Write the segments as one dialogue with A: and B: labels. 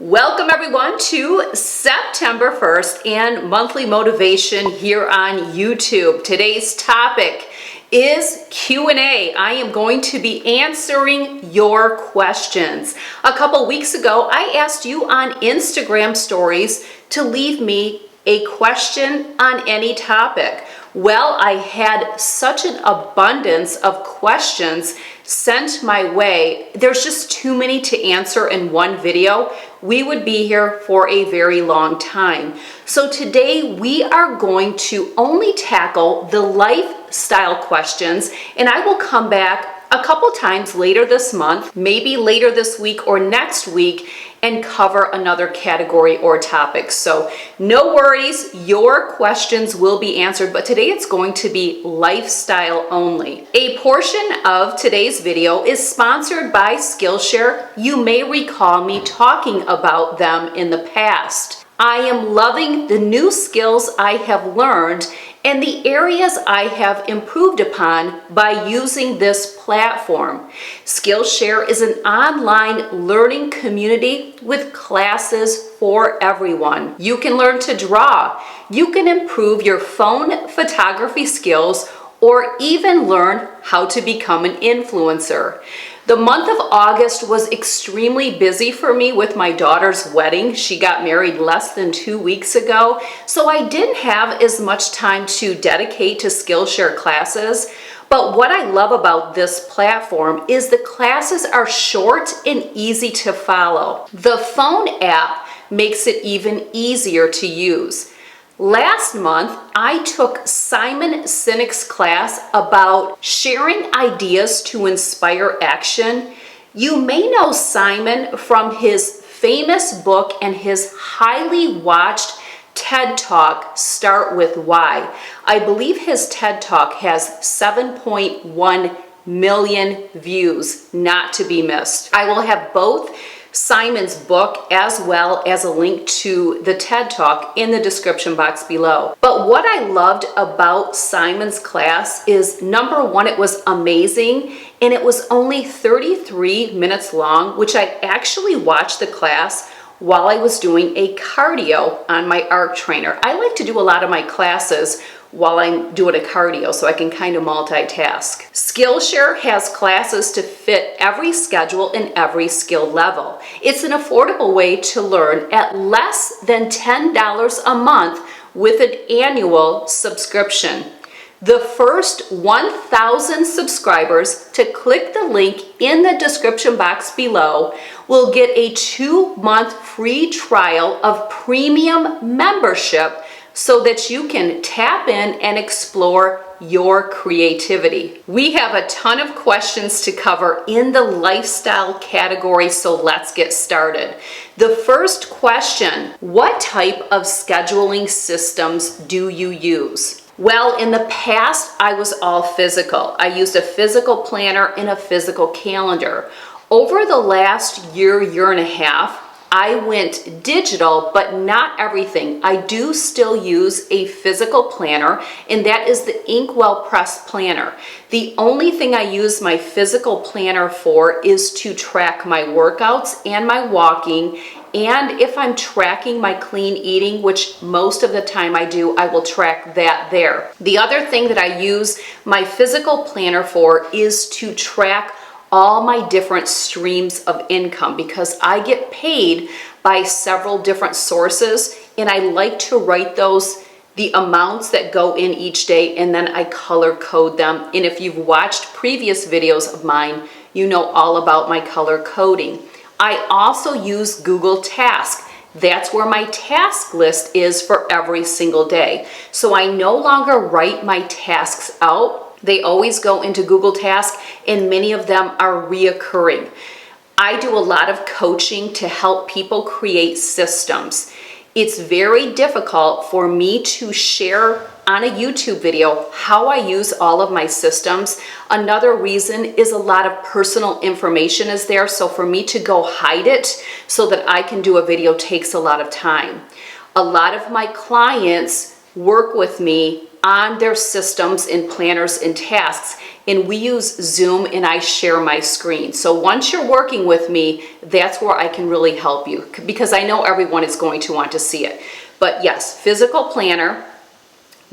A: Welcome everyone to September 1st and monthly motivation here on YouTube. Today's topic is Q&A. I am going to be answering your questions. A couple weeks ago, I asked you on Instagram stories to leave me a question on any topic. Well, I had such an abundance of questions sent my way. There's just too many to answer in one video. We would be here for a very long time. So today we are going to only tackle the lifestyle questions, and I will come back a couple times later this month, maybe later this week or next week, and cover another category or topic. So no worries, your questions will be answered, but today it's going to be lifestyle only. A portion of today's video is sponsored by Skillshare. You may recall me talking about them in the past. I am loving the new skills I have learned and the areas I have improved upon by using this platform. Skillshare is an online learning community with classes for everyone. You can learn to draw, you can improve your phone photography skills, or even learn how to become an influencer. The month of August was extremely busy for me with my daughter's wedding. She got married less than 2 weeks ago, so I didn't have as much time to dedicate to Skillshare classes. But what I love about this platform is the classes are short and easy to follow. The phone app makes it even easier to use. Last month, I took Simon Sinek's class about sharing ideas to inspire action. You may know Simon from his famous book and his highly watched TED Talk, Start With Why. I believe his TED Talk has 7.1 million views, not to be missed. I will have both Simon's book as well as a link to the TED Talk in the description box below. But what I loved about Simon's class is, number one, it was amazing, and it was only 33 minutes long, which I actually watched the class while I was doing a cardio on my ARC trainer. I like to do a lot of my classes while I'm doing a cardio so I can kind of multitask. Skillshare has classes to fit every schedule and every skill level. It's an affordable way to learn at less than $10 a month with an annual subscription. The first 1,000 subscribers to click the link in the description box below will get a 2-month free trial of premium membership so that you can tap in and explore your creativity. We have a ton of questions to cover in the lifestyle category, so let's get started. The first question: what type of scheduling systems do you use? Well, in the past, I was all physical. I used a physical planner and a physical calendar. Over the last year and a half, I went digital, but not everything. I do still use a physical planner, and that is the Inkwell Press Planner. The only thing I use my physical planner for is to track my workouts and my walking, and if I'm tracking my clean eating, which most of the time I do, I will track that there. The other thing that I use my physical planner for is to track all my different streams of income, because I get paid by several different sources, and I like to write the amounts that go in each day, and then I color code them. And if you've watched previous videos of mine, you know all about my color coding. I also use Google Task. That's where my task list is for every single day. So I no longer write my tasks out. They always go into Google Task, and many of them are reoccurring. I do a lot of coaching to help people create systems. It's very difficult for me to share on a YouTube video how I use all of my systems. Another reason is a lot of personal information is there, so for me to go hide it so that I can do a video takes a lot of time. A lot of my clients work with me on their systems and planners and tasks, and we use Zoom and I share my screen. So once you're working with me, that's where I can really help you because I know everyone is going to want to see it. But yes, physical planner,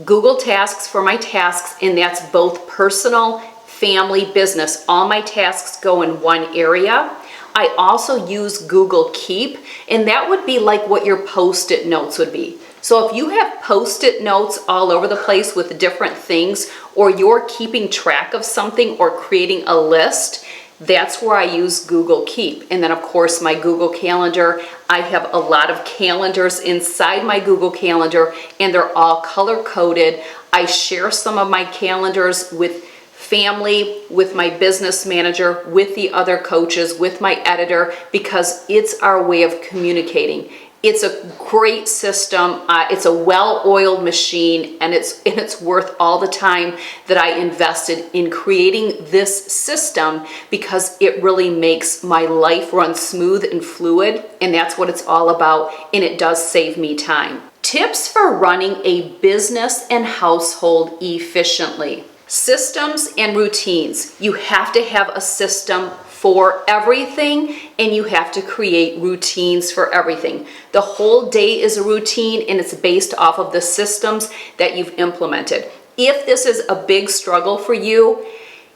A: Google Tasks for my tasks, and that's both personal, family, business. All my tasks go in one area. I also use Google Keep, and that would be like what your Post-it notes would be. So if you have Post-it notes all over the place with different things, or you're keeping track of something or creating a list, that's where I use Google Keep. And then of course my Google Calendar, I have a lot of calendars inside my Google Calendar and they're all color coded. I share some of my calendars with family, with my business manager, with the other coaches, with my editor, because it's our way of communicating. It's a great system. It's a well-oiled machine, and it's worth all the time that I invested in creating this system because it really makes my life run smooth and fluid, and that's what it's all about, and it does save me time. Tips for running a business and household efficiently. Systems and routines. You have to have a system for everything, and you have to create routines for everything. The whole day is a routine, and it's based off of the systems that you've implemented. If this is a big struggle for you,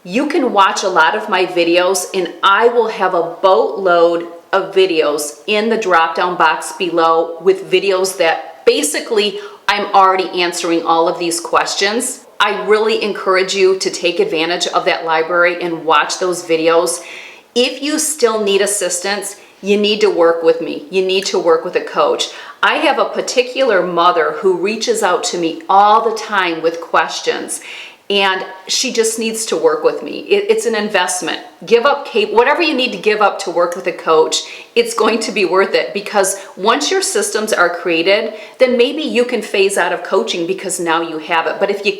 A: you can watch a lot of my videos, and I will have a boatload of videos in the drop-down box below with videos that basically I'm already answering all of these questions. I really encourage you to take advantage of that library and watch those videos. If you still need assistance, you need to work with me. You need to work with a coach. I have a particular mother who reaches out to me all the time with questions, and she just needs to work with me. It's an investment. Give up whatever you need to give up to work with a coach. It's going to be worth it, because once your systems are created, then maybe you can phase out of coaching because now you have it. But if you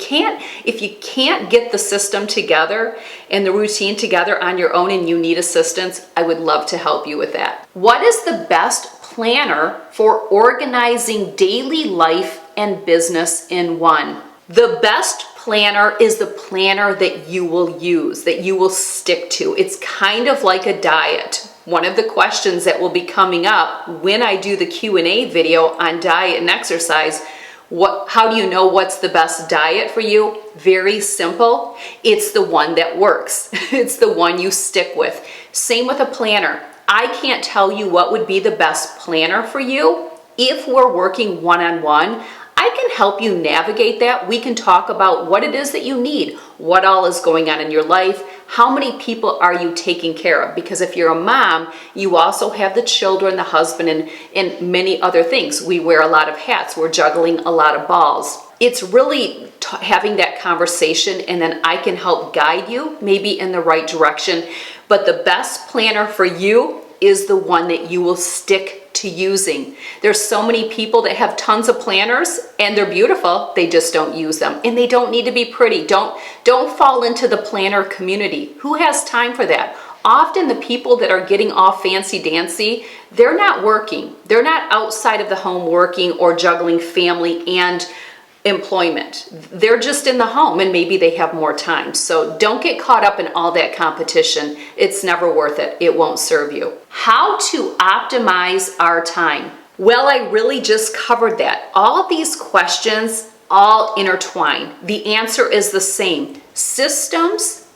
A: can't get the system together and the routine together on your own and you need assistance, I would love to help you with that. What is the best planner for organizing daily life and business in one? The best planner is the planner that you will use, that you will stick to. It's kind of like a diet. One of the questions that will be coming up when I do the Q&A video on diet and exercise, how do you know what's the best diet for you? Very simple. It's the one that works. It's the one you stick with. Same with a planner. I can't tell you what would be the best planner for you. If we're working one-on-one, I can help you navigate that. We can talk about what it is that you need, what all is going on in your life, how many people are you taking care of? Because if you're a mom, you also have the children, the husband, and many other things. We wear a lot of hats. We're juggling a lot of balls. It's really having that conversation, and then I can help guide you maybe in the right direction. But the best planner for you is the one that you will stick to using. There's so many people that have tons of planners and they're beautiful, they just don't use them, and they don't need to be pretty. Don't fall into the planner community. Who has time for that? Often the people that are getting all fancy dancy, they're not working. They're not outside of the home working or juggling family and employment. They're just in the home, and maybe they have more time. So don't get caught up in all that competition. It's never worth it. It won't serve you. How to optimize our time? Well, I really just covered that. All of these questions all intertwine. The answer is the same. Systems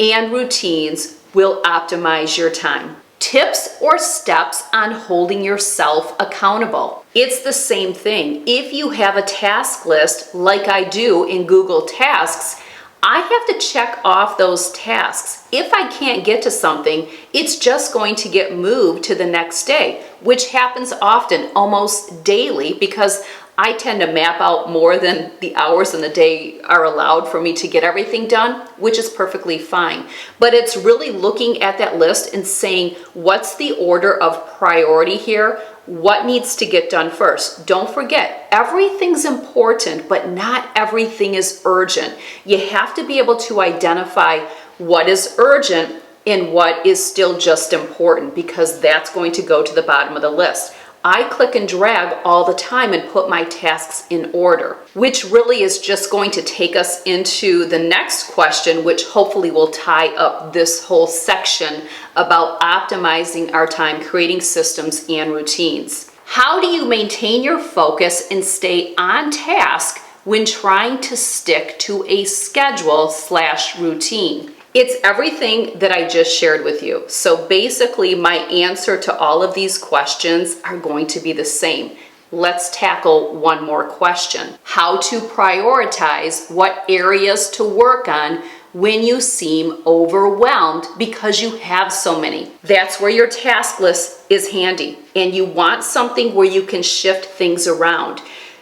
A: and routines will optimize your time. Tips or steps on holding yourself accountable. It's the same thing. If you have a task list like I do in Google Tasks, I have to check off those tasks. If I can't get to something, it's just going to get moved to the next day, which happens often, almost daily, because I tend to map out more than the hours in the day are allowed for me to get everything done, which is perfectly fine. But it's really looking at that list and saying, what's the order of priority here? What needs to get done first? Don't forget, everything's important, but not everything is urgent. You have to be able to identify what is urgent and what is still just important, because that's going to go to the bottom of the list. I click and drag all the time and put my tasks in order, which really is just going to take us into the next question, which hopefully will tie up this whole section about optimizing our time, creating systems and routines. How do you maintain your focus and stay on task when trying to stick to a schedule/routine? It's everything that I just shared with you. So basically, my answer to all of these questions are going to be the same. Let's tackle one more question. How to prioritize what areas to work on when you seem overwhelmed because you have so many. That's where your task list is handy, and you want something where you can shift things around.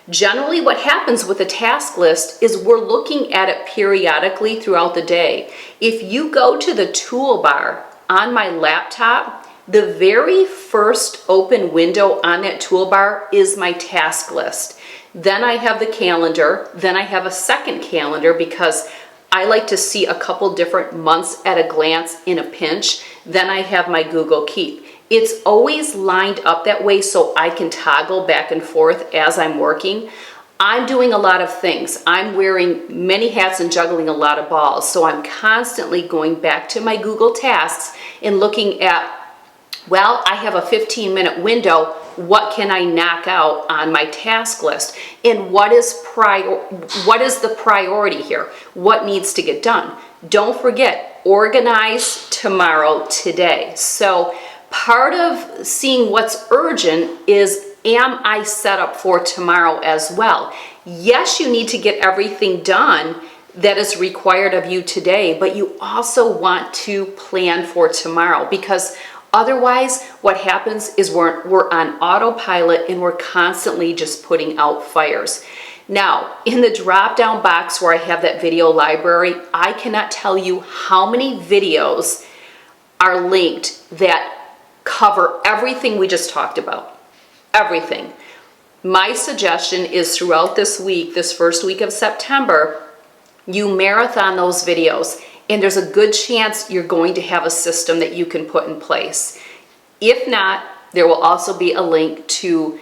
A: Generally, what happens with a task list is we're looking at it periodically throughout the day. If you go to the toolbar on my laptop, the very first open window on that toolbar is my task list. Then I have the calendar. Then I have a second calendar because I like to see a couple different months at a glance in a pinch. Then I have my Google Keep. It's always lined up that way so I can toggle back and forth as I'm working. I'm doing a lot of things. I'm wearing many hats and juggling a lot of balls. So I'm constantly going back to my Google Tasks and looking at, well, I have a 15-minute window. What can I knock out on my task list? And what is the priority here? What needs to get done? Don't forget, organize tomorrow, today. So part of seeing what's urgent is, am I set up for tomorrow as well? Yes, you need to get everything done that is required of you today, but you also want to plan for tomorrow, because otherwise what happens is we're on autopilot and we're constantly just putting out fires. Now, in the drop-down box where I have that video library, I cannot tell you how many videos are linked that cover everything we just talked about. Everything. My suggestion is throughout this week, this first week of September, you marathon those videos, and there's a good chance you're going to have a system that you can put in place. If not, there will also be a link to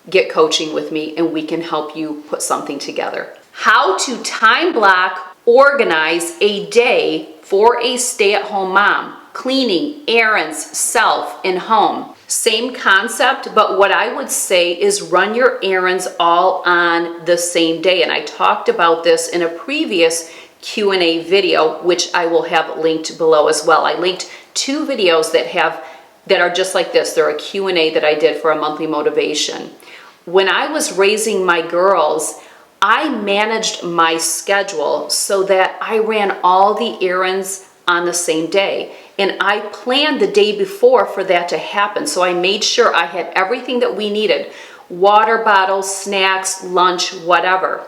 A: get coaching with me, and we can help you put something together. How to time block, organize a day for a stay-at-home mom. Cleaning, errands, self, and home. Same concept, but what I would say is run your errands all on the same day. And I talked about this in a previous Q&A video, which I will have linked below as well. I linked 2 videos that are just like this. They're a Q&A that I did for a monthly motivation. When I was raising my girls, I managed my schedule so that I ran all the errands on the same day. And I planned the day before for that to happen. So I made sure I had everything that we needed. Water bottles, snacks, lunch, whatever.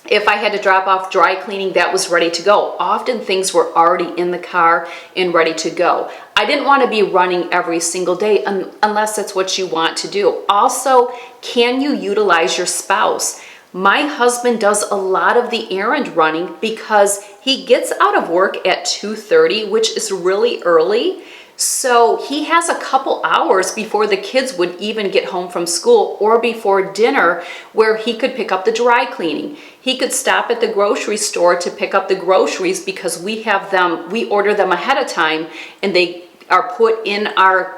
A: If I had to drop off dry cleaning, that was ready to go. Often things were already in the car and ready to go. I didn't want to be running every single day unless that's what you want to do. Also, can you utilize your spouse? My husband does a lot of the errand running because he gets out of work at 2:30, which is really early. So he has a couple hours before the kids would even get home from school or before dinner where he could pick up the dry cleaning. He could stop at the grocery store to pick up the groceries because we order them ahead of time, and they are put in our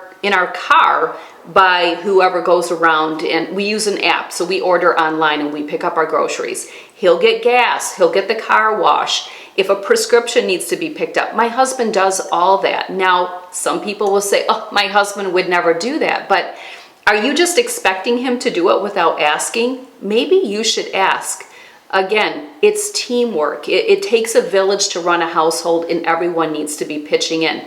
A: car by whoever goes around, and we use an app, so we order online and we pick up our groceries. He'll get gas, he'll get the car wash. If a prescription needs to be picked up, my husband does all that. Now, some people will say, oh, my husband would never do that, but are you just expecting him to do it without asking? Maybe you should ask. Again, it's teamwork. It takes a village to run a household, and everyone needs to be pitching in.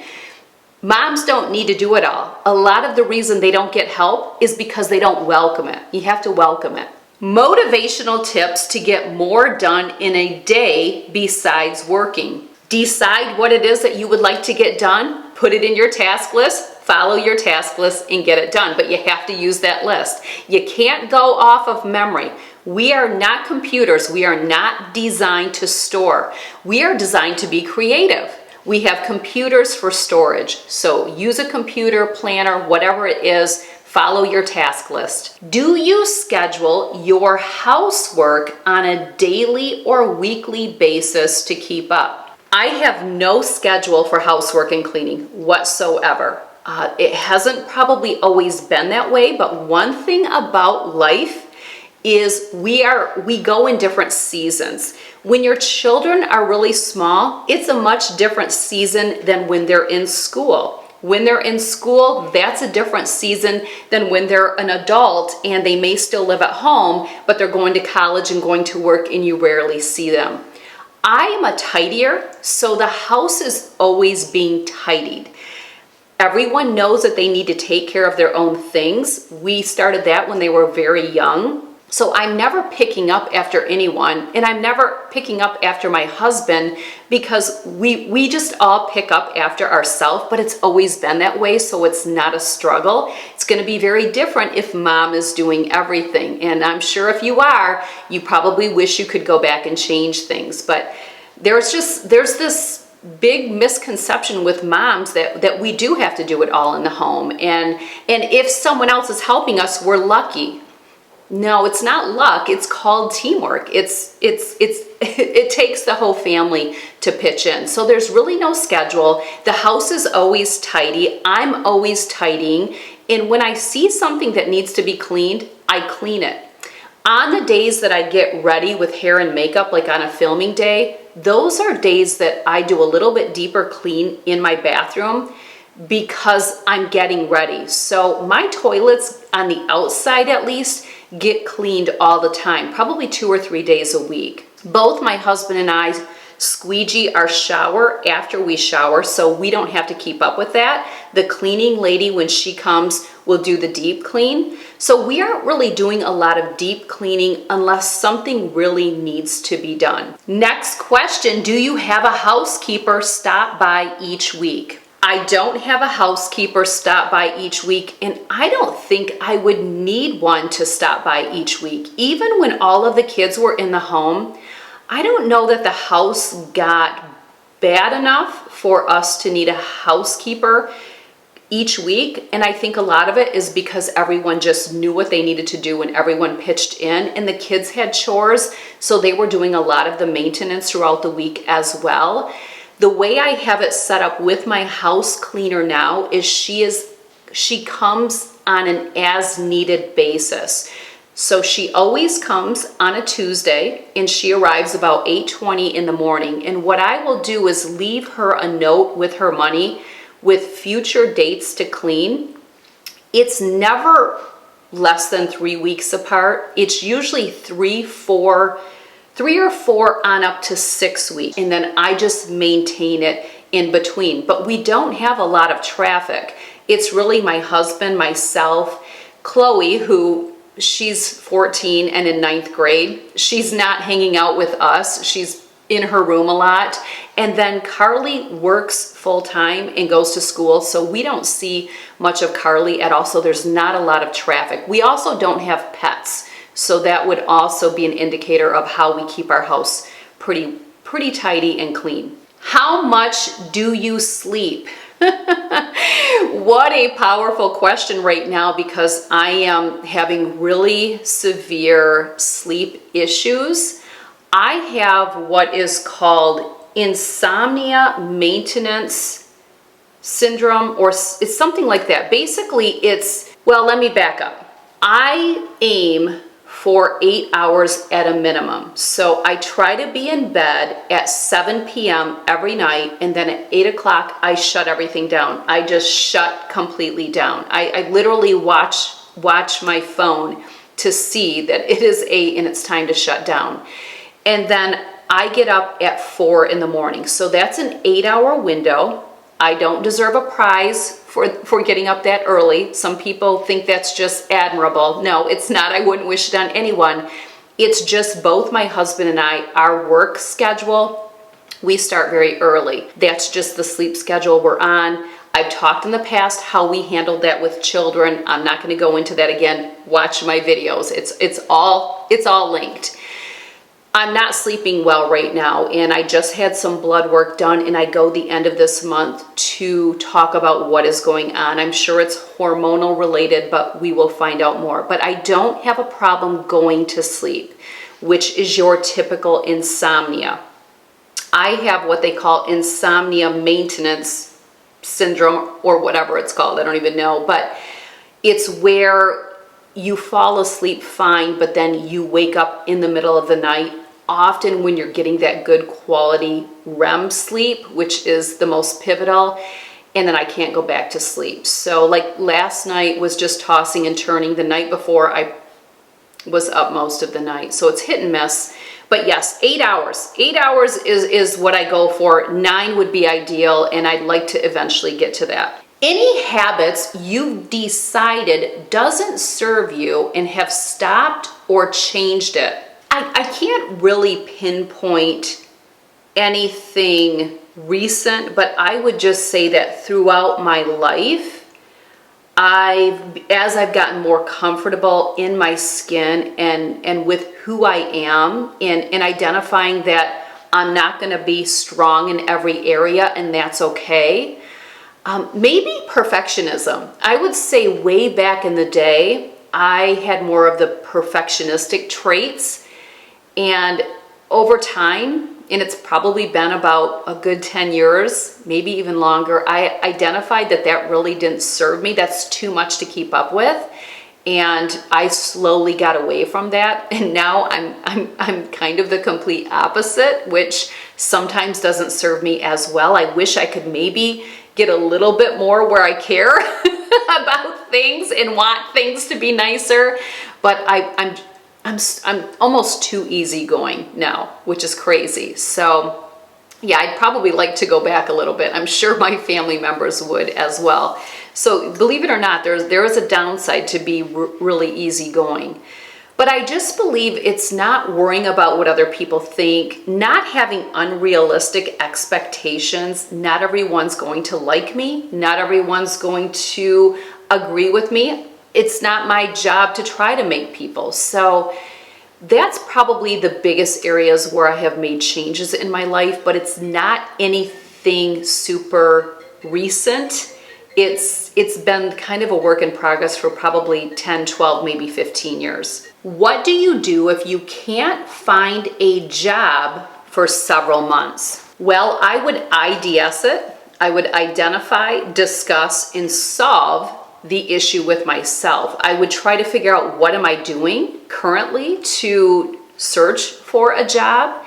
A: Moms don't need to do it all. A lot of the reason they don't get help is because they don't welcome it. You have to welcome it. Motivational tips to get more done in a day besides working. Decide what it is that you would like to get done. Put it in your task list. Follow your task list and get it done. But you have to use that list. You can't go off of memory. We are not computers. We are not designed to store. We are designed to be creative. We have computers for storage. So use a computer, planner, whatever it is. Follow your task list. Do you schedule your housework on a daily or weekly basis to keep up? I have no schedule for housework and cleaning whatsoever. It hasn't probably always been that way, but one thing about life is we go in different seasons. When your children are really small, it's a much different season than when they're in school. When they're in school, that's a different season than when they're an adult and they may still live at home, but they're going to college and going to work and you rarely see them. I am a tidier, so the house is always being tidied. Everyone knows that they need to take care of their own things. We started that when they were very young. So I'm never picking up after anyone, and I'm never picking up after my husband, because we just all pick up after ourselves, but it's always been that way, so it's not a struggle. It's going to be very different if mom is doing everything, and I'm sure if you are, you probably wish you could go back and change things, but there's this big misconception with moms that we do have to do it all in the home, and if someone else is helping us, we're lucky. No, it's not luck. It's called teamwork. It takes the whole family to pitch in. So there's really no schedule. The house is always tidy. I'm always tidying. And when I see something that needs to be cleaned, I clean it. On the days that I get ready with hair and makeup, like on a filming day, those are days that I do a little bit deeper clean in my bathroom, because I'm getting ready. So my toilets, on the outside at least, get cleaned all the time, probably 2 or 3 days a week. Both my husband and I squeegee our shower after we shower, so we don't have to keep up with that. The cleaning lady, when she comes, will do the deep clean. So we aren't really doing a lot of deep cleaning unless something really needs to be done. Next question, do you have a housekeeper stop by each week? I don't have a housekeeper stop by each week, and I don't think I would need one to stop by each week. Even when all of the kids were in the home, I don't know that the house got bad enough for us to need a housekeeper each week. And I think a lot of it is because everyone just knew what they needed to do and everyone pitched in, and the kids had chores, so they were doing a lot of the maintenance throughout the week as well. The way I have it set up with my house cleaner now is she comes on an as needed basis. So she always comes on a Tuesday and she arrives about 8:20 in the morning. And what I will do is leave her a note with her money with future dates to clean. It's never less than 3 weeks apart. It's usually 3 or 4 on up to 6 weeks, and then I just maintain it in between. But we don't have a lot of traffic. It's really my husband, myself, Chloe, who she's 14 and in 9th grade. She's not hanging out with us. She's in her room a lot. And then Carly works full-time and goes to school, so we don't see much of Carly at all, so there's not a lot of traffic. We also don't have pets. So that would also be an indicator of how we keep our house pretty tidy and clean. How much do you sleep? What a powerful question right now, because I am having really severe sleep issues. I have what is called insomnia maintenance syndrome, or it's something like that. Basically, well, let me back up. I aim for 8 hours at a minimum. So I try to be in bed at 7 p.m. every night, and then at 8 o'clock, I shut everything down. I just shut completely down. I literally watch my phone to see that it is 8 and it's time to shut down. And then I get up at 4 in the morning. So that's an 8-hour window. I don't deserve a prize for getting up that early. Some people think that's just admirable. No, it's not. I wouldn't wish it on anyone. It's just both my husband and I, our work schedule, we start very early. That's just the sleep schedule we're on. I've talked in the past how we handled that with children. I'm not going to go into that again. Watch my videos. It's all linked. I'm not sleeping well right now, and I just had some blood work done, and I go the end of this month to talk about what is going on. I'm sure it's hormonal related, but we will find out more. But I don't have a problem going to sleep, which is your typical insomnia. I have what they call insomnia maintenance syndrome, or whatever it's called, I don't even know, but it's where you fall asleep fine, but then you wake up in the middle of the night, often when you're getting that good quality REM sleep, which is the most pivotal, and then I can't go back to sleep. So like last night was just tossing and turning. The night before I was up most of the night. So it's hit and miss. But yes, 8 hours. 8 hours is what I go for. 9 would be ideal, and I'd like to eventually get to that. Any habits you've decided doesn't serve you and have stopped or changed it. I can't really pinpoint anything recent, but I would just say that throughout my life, as I've gotten more comfortable in my skin and with who I am, and identifying that I'm not going to be strong in every area, and that's okay. Maybe perfectionism. I would say way back in the day, I had more of the perfectionistic traits. And over time, and it's probably been about a good 10 years, maybe even longer, I identified that that really didn't serve me. That's too much to keep up with. And I slowly got away from that. And now I'm kind of the complete opposite, which sometimes doesn't serve me as well. I wish I could maybe get a little bit more where I care about things and want things to be nicer. But I'm almost too easygoing now, which is crazy. So yeah, I'd probably like to go back a little bit. I'm sure my family members would as well. So believe it or not, there is a downside to be really easygoing. But I just believe it's not worrying about what other people think, not having unrealistic expectations. Not everyone's going to like me. Not everyone's going to agree with me. It's not my job to try to make people. So that's probably the biggest areas where I have made changes in my life, but it's not anything super recent. It's been kind of a work in progress for probably 10, 12, maybe 15 years. What do you do if you can't find a job for several months? Well, I would IDS it. I would identify, discuss, and solve the issue with myself. I would try to figure out what am I doing currently to search for a job.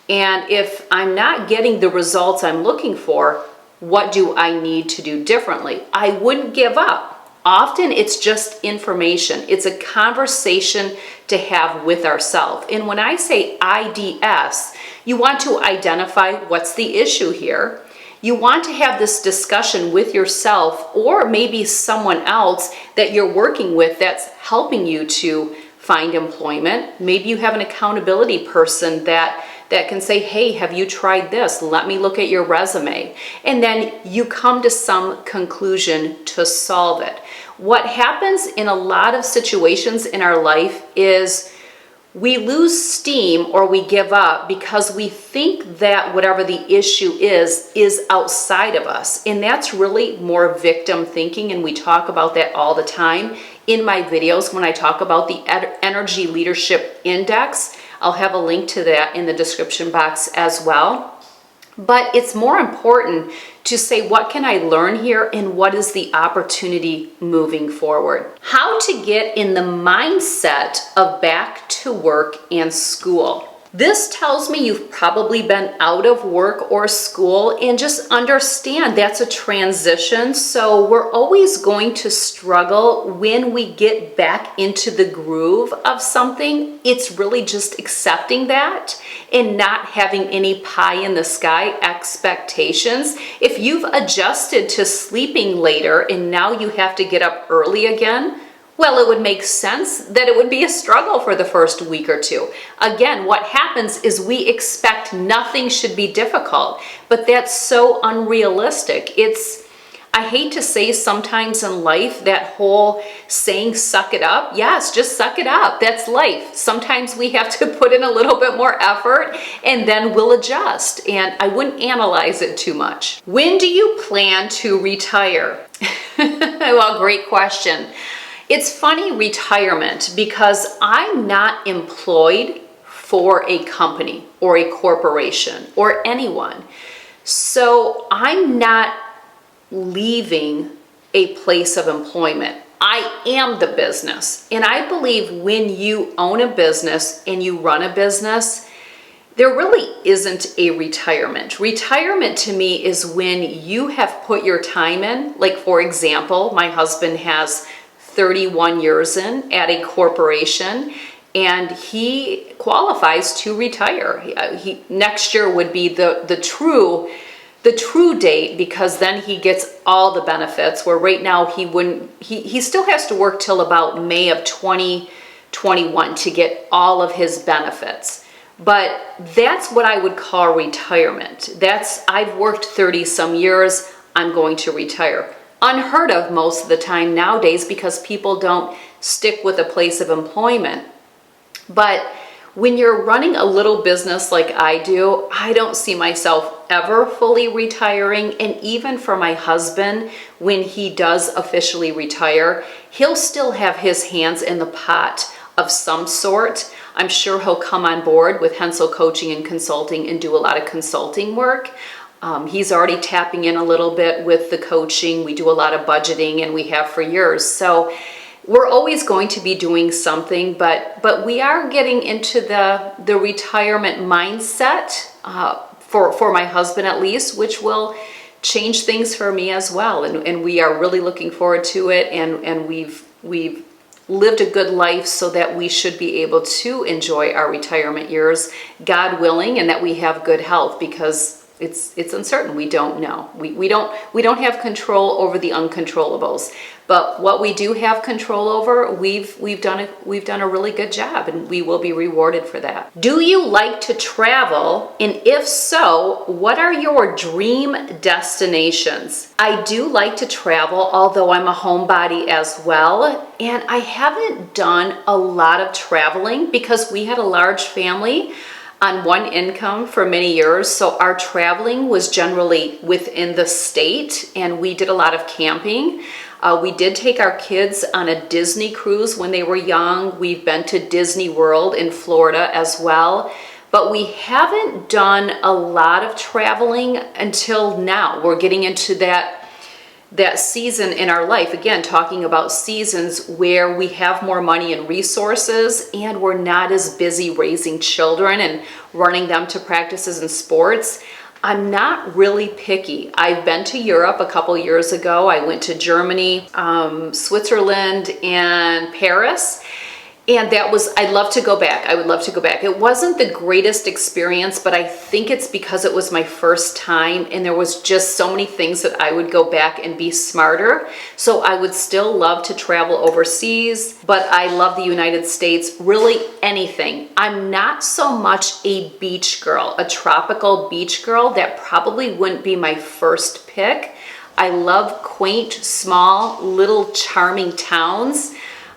A: And if I'm not getting the results I'm looking for, what do I need to do differently? I wouldn't give up. Often it's just information. It's a conversation to have with ourselves. And when I say IDS, you want to identify what's the issue here. You want to have this discussion with yourself or maybe someone else that you're working with that's helping you to find employment. Maybe you have an accountability person that can say, hey, have you tried this? Let me look at your resume. And then you come to some conclusion to solve it. What happens in a lot of situations in our life is we lose steam or we give up because we think that whatever the issue is outside of us. And that's really more victim thinking, and we talk about that all the time in my videos when I talk about the Energy Leadership Index. I'll have a link to that in the description box as well. But it's more important to say, what can I learn here and what is the opportunity moving forward? How to get in the mindset of back to work and school. This tells me you've probably been out of work or school, and just understand that's a transition. So we're always going to struggle when we get back into the groove of something. It's really just accepting that and not having any pie in the sky expectations. If you've adjusted to sleeping later and now you have to get up early again, well, it would make sense that it would be a struggle for the first week or two. Again, what happens is we expect nothing should be difficult, but that's so unrealistic. I hate to say sometimes in life that whole saying, suck it up. Yes, just suck it up. That's life. Sometimes we have to put in a little bit more effort and then we'll adjust. And I wouldn't analyze it too much. When do you plan to retire? Well, great question. It's funny, retirement, because I'm not employed for a company or a corporation or anyone. So I'm not leaving a place of employment. I am the business. And I believe when you own a business and you run a business, there really isn't a retirement. Retirement to me is when you have put your time in. Like, for example, my husband has 31 years in at a corporation and he qualifies to retire. Next year would be the true date, because then he gets all the benefits, where right now he still has to work till about May of 2021 to get all of his benefits. But that's what I would call retirement. I've worked 30 some years, I'm going to retire. Unheard of most of the time nowadays, because people don't stick with a place of employment. But when you're running a little business like I do, I don't see myself ever fully retiring. And even for my husband, when he does officially retire, he'll still have his hands in the pot of some sort. I'm sure he'll come on board with Hensel Coaching and Consulting and do a lot of consulting work. He's already tapping in a little bit with the coaching. We do a lot of budgeting, and we have for years. So we're always going to be doing something, but we are getting into the retirement mindset for my husband at least, which will change things for me as well. And we are really looking forward to it. And we've lived a good life so that we should be able to enjoy our retirement years, God willing, and that we have good health, because it's uncertain. We don't know. We don't have control over the uncontrollables. But what we do have control over, we've done a really good job, and we will be rewarded for that. Do you like to travel? And if so, what are your dream destinations? I do like to travel, although I'm a homebody as well. And I haven't done a lot of traveling because we had a large family on one income for many years. So our traveling was generally within the state, and we did a lot of camping. We did take our kids on a Disney cruise when they were young. We've been to Disney World in Florida as well. But we haven't done a lot of traveling until now. We're getting into that season in our life. Again, talking about seasons where we have more money and resources, and we're not as busy raising children and running them to practices and sports. I'm not really picky. I've been to Europe a couple years ago. I went to Germany, Switzerland, and Paris. And I'd love to go back. I would love to go back. It wasn't the greatest experience, but I think it's because it was my first time and there was just so many things that I would go back and be smarter. So I would still love to travel overseas, but I love the United States, really anything. I'm not so much a beach girl, a tropical beach girl. That probably wouldn't be my first pick. I love quaint, small, little charming towns.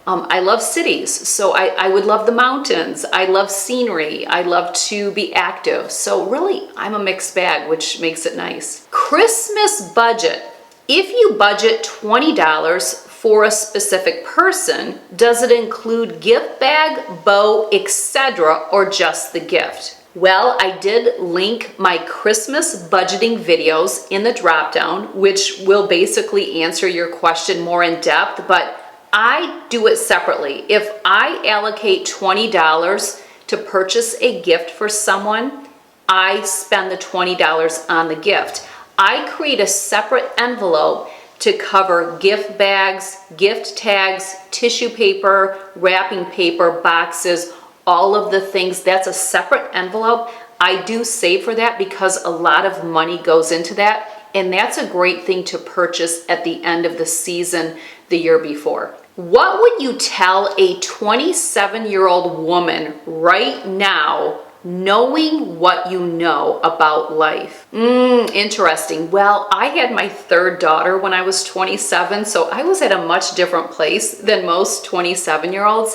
A: I love cities, so I would love the mountains. I love scenery. I love to be active. So really, I'm a mixed bag, which makes it nice. Christmas budget. If you budget $20 for a specific person, does it include gift bag, bow, etc., or just the gift? Well, I did link my Christmas budgeting videos in the drop-down, which will basically answer your question more in depth, but I do it separately. If I allocate $20 to purchase a gift for someone, I spend the $20 on the gift. I create a separate envelope to cover gift bags, gift tags, tissue paper, wrapping paper, boxes, all of the things. That's a separate envelope. I do save for that because a lot of money goes into that, and that's a great thing to purchase at the end of the season the year before. What would you tell a 27-year-old woman right now knowing what you know about life. Interesting. Well, I had my third daughter when I was 27, so I was at a much different place than most 27-year-olds.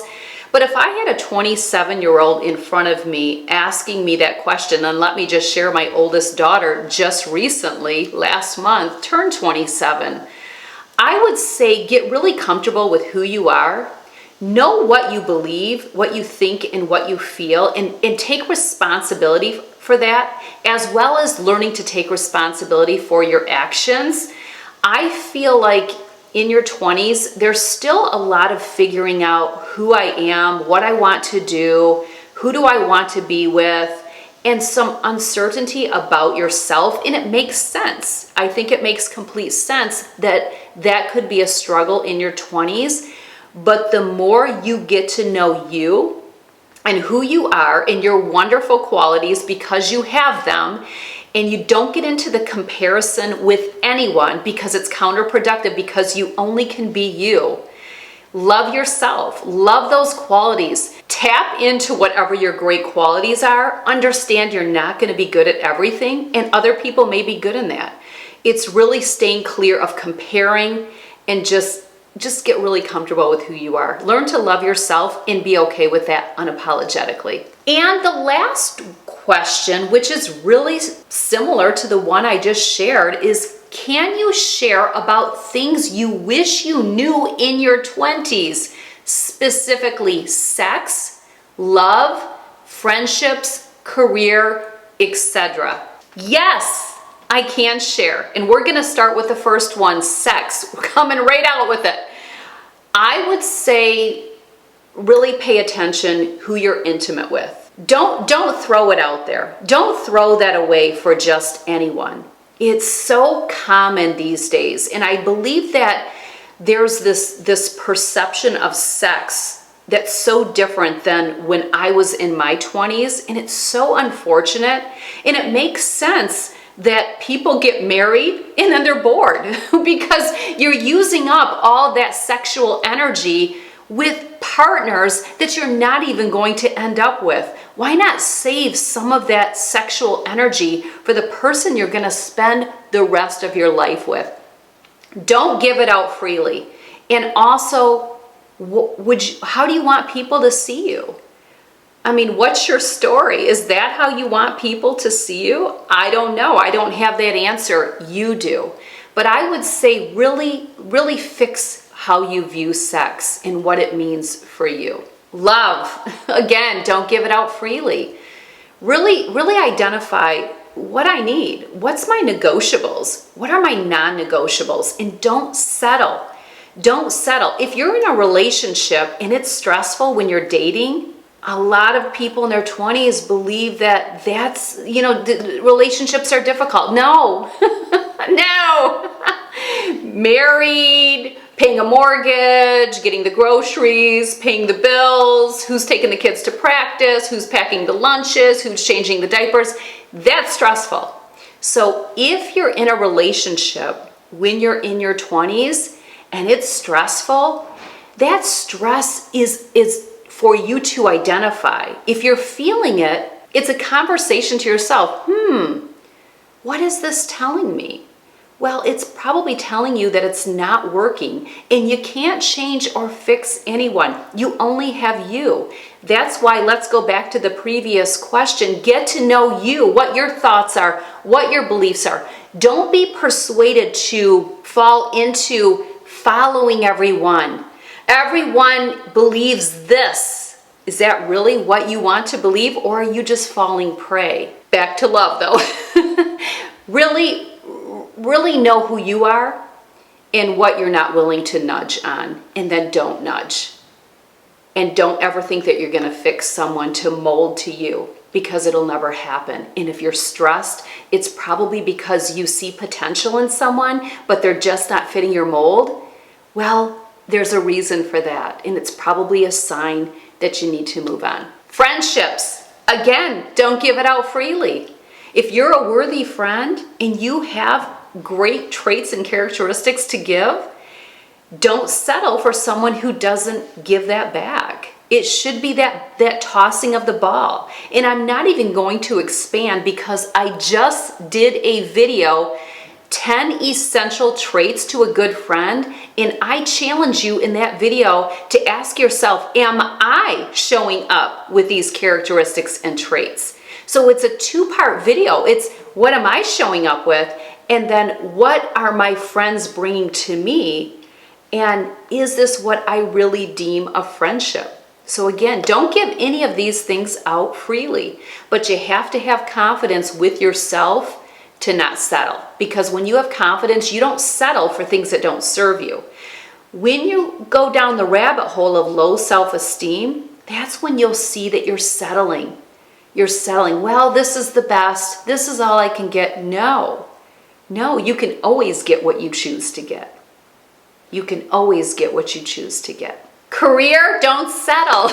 A: But if I had a 27-year-old in front of me asking me that question, and let me just share, my oldest daughter just recently, last month, turned 27. I would say get really comfortable with who you are. Know what you believe, what you think, and what you feel, and take responsibility for that, as well as learning to take responsibility for your actions. I feel like in your 20s, there's still a lot of figuring out who I am, what I want to do, who do I want to be with, and some uncertainty about yourself, and it makes sense. I think it makes complete sense that that could be a struggle in your 20s, but the more you get to know you and who you are and your wonderful qualities because you have them, and you don't get into the comparison with anyone because it's counterproductive, because you only can be you. Love yourself, love those qualities. Tap into whatever your great qualities are. Understand you're not going to be good at everything, and other people may be good in that. It's really staying clear of comparing, and just get really comfortable with who you are. Learn to love yourself and be okay with that unapologetically. And the last question, which is really similar to the one I just shared, is can you share about things you wish you knew in your 20s? Specifically sex, love, friendships, career, etc. Yes, I can share. And we're going to start with the first one, sex. We're coming right out with it. I would say really pay attention who you're intimate with. Don't throw it out there. Don't throw that away for just anyone. It's so common these days, and I believe that there's this perception of sex that's so different than when I was in my 20s, and it's so unfortunate, and it makes sense that people get married and then they're bored because you're using up all that sexual energy with partners that you're not even going to end up with. Why not save some of that sexual energy for the person you're going to spend the rest of your life with? Don't give it out freely. And also, how do you want people to see you? I mean, what's your story? Is that how you want people to see you? I don't know. I don't have that answer. You do. But I would say really, really fix how you view sex and what it means for you. Love, again, don't give it out freely. Really, really identify what I need. What's my negotiables? What are my non-negotiables? And don't settle. Don't settle. If you're in a relationship and it's stressful when you're dating, a lot of people in their 20s believe that that's, relationships are difficult. No, no. Married, paying a mortgage, getting the groceries, paying the bills, who's taking the kids to practice, who's packing the lunches, who's changing the diapers, that's stressful. So if you're in a relationship when you're in your 20s and it's stressful, that stress is for you to identify. If you're feeling it, it's a conversation to yourself. What is this telling me? Well, it's probably telling you that it's not working, and you can't change or fix anyone. You only have you. That's why, let's go back to the previous question. Get to know you, what your thoughts are, what your beliefs are. Don't be persuaded to fall into following everyone. Everyone believes this. Is that really what you want to believe, or are you just falling prey? Back to love, though. Really know who you are and what you're not willing to nudge on, and then don't nudge. And don't ever think that you're going to fix someone to mold to you, because it'll never happen. And if you're stressed, it's probably because you see potential in someone, but they're just not fitting your mold. Well, there's a reason for that, and it's probably a sign that you need to move on. Friendships, again, don't give it out freely. If you're a worthy friend and you have great traits and characteristics to give, don't settle for someone who doesn't give that back. It should be that tossing of the ball. And I'm not even going to expand because I just did a video, 10 essential traits to a good friend, and I challenge you in that video to ask yourself, am I showing up with these characteristics and traits? So it's a two-part video. It's what am I showing up with, and then what are my friends bringing to me, and is this what I really deem a friendship? So again, don't give any of these things out freely, but you have to have confidence with yourself to not settle. Because when you have confidence, you don't settle for things that don't serve you. When you go down the rabbit hole of low self-esteem, that's when you'll see that you're settling. You're settling, well, this is the best, this is all I can get. No, you can always get what you choose to get. You can always get what you choose to get. Career, don't settle.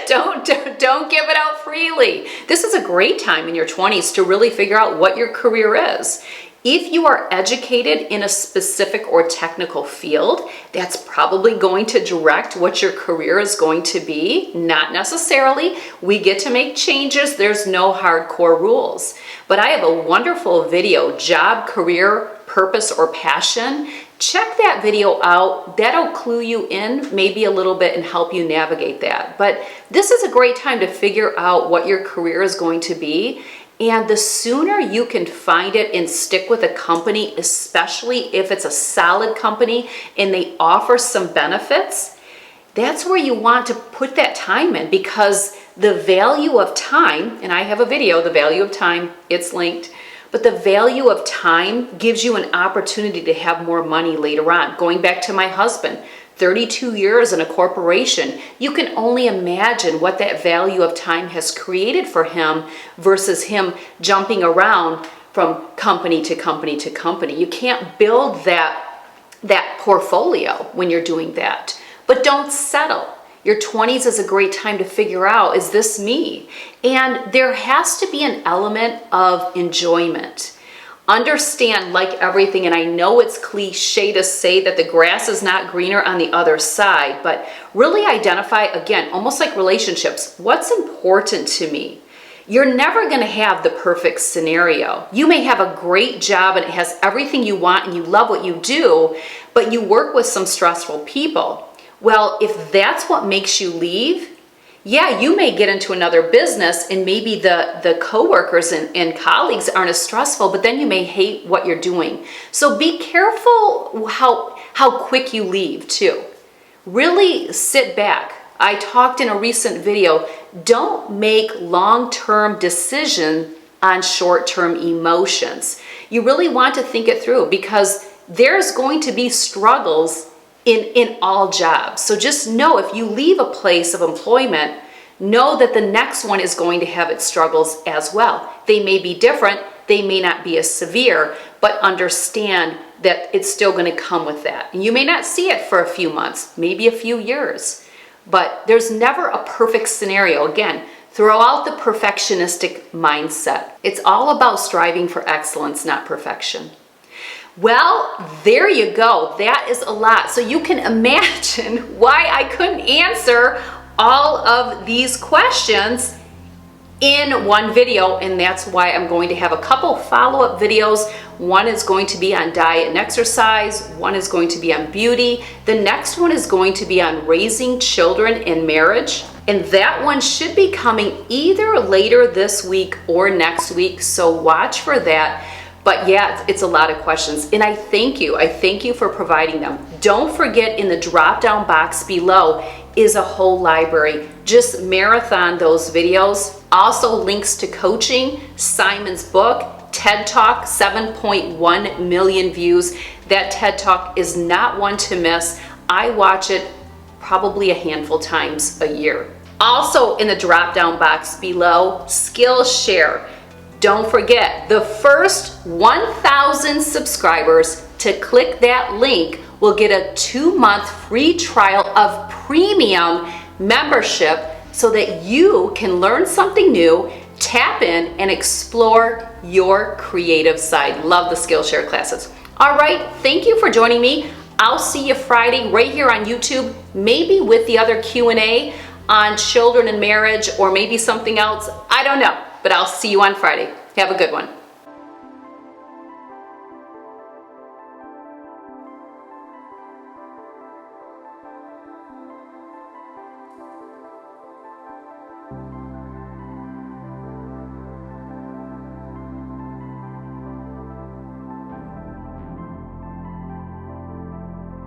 A: Don't give it out freely. This is a great time in your 20s to really figure out what your career is. If you are educated in a specific or technical field, that's probably going to direct what your career is going to be. Not necessarily. We get to make changes. There's no hardcore rules. But I have a wonderful video, Job, Career, Purpose, or Passion. Check that video out. That'll clue you in maybe a little bit and help you navigate that. But this is a great time to figure out what your career is going to be. And the sooner you can find it and stick with a company, especially if it's a solid company and they offer some benefits, that's where you want to put that time in, because the value of time, and I have a video, the value of time, it's linked, but the value of time gives you an opportunity to have more money later on. Going back to my husband, 32 years in a corporation, you can only imagine what that value of time has created for him versus him jumping around from company to company to company. You can't build that portfolio when you're doing that. But don't settle. Your 20s is a great time to figure out, is this me? And there has to be an element of enjoyment. Understand, like everything, and I know it's cliche to say that the grass is not greener on the other side, but really identify, again, almost like relationships, what's important to me? You're never going to have the perfect scenario. You may have a great job and it has everything you want and you love what you do, but you work with some stressful people. Well, if that's what makes you leave, yeah, you may get into another business and maybe the coworkers and colleagues aren't as stressful, but then you may hate what you're doing. So be careful how quick you leave too. Really sit back. I talked in a recent video, don't make long-term decisions on short-term emotions. You really want to think it through, because there's going to be struggles in all jobs. So just know, if you leave a place of employment, know that the next one is going to have its struggles as well. They may be different, they may not be as severe, but understand that it's still going to come with that. And you may not see it for a few months, maybe a few years, but there's never a perfect scenario. Again, throw out the perfectionistic mindset. It's all about striving for excellence, not perfection. Well, there you go. That is a lot. So you can imagine why I couldn't answer all of these questions in one video, and that's why I'm going to have a couple follow-up videos. One is going to be on diet and exercise, one is going to be on beauty, the next one is going to be on raising children and marriage, and that one should be coming either later this week or next week, so watch for that. But yeah, it's a lot of questions, and I thank you for providing them. Don't forget, in the drop-down box below is a whole library. Just marathon those videos. Also links to coaching, Simon's book, TED Talk, 7.1 million views. That TED Talk is not one to miss. I watch it probably a handful times a year. Also in the drop-down box below, Skillshare. Don't forget, the first 1,000 subscribers to click that link will get a 2-month free trial of premium membership so that you can learn something new, tap in, and explore your creative side. Love the Skillshare classes. All right, thank you for joining me I'll see you Friday right here on YouTube, maybe with the other Q&A on children and marriage, or maybe something else. I don't know, but I'll see you on Friday. Have a good one.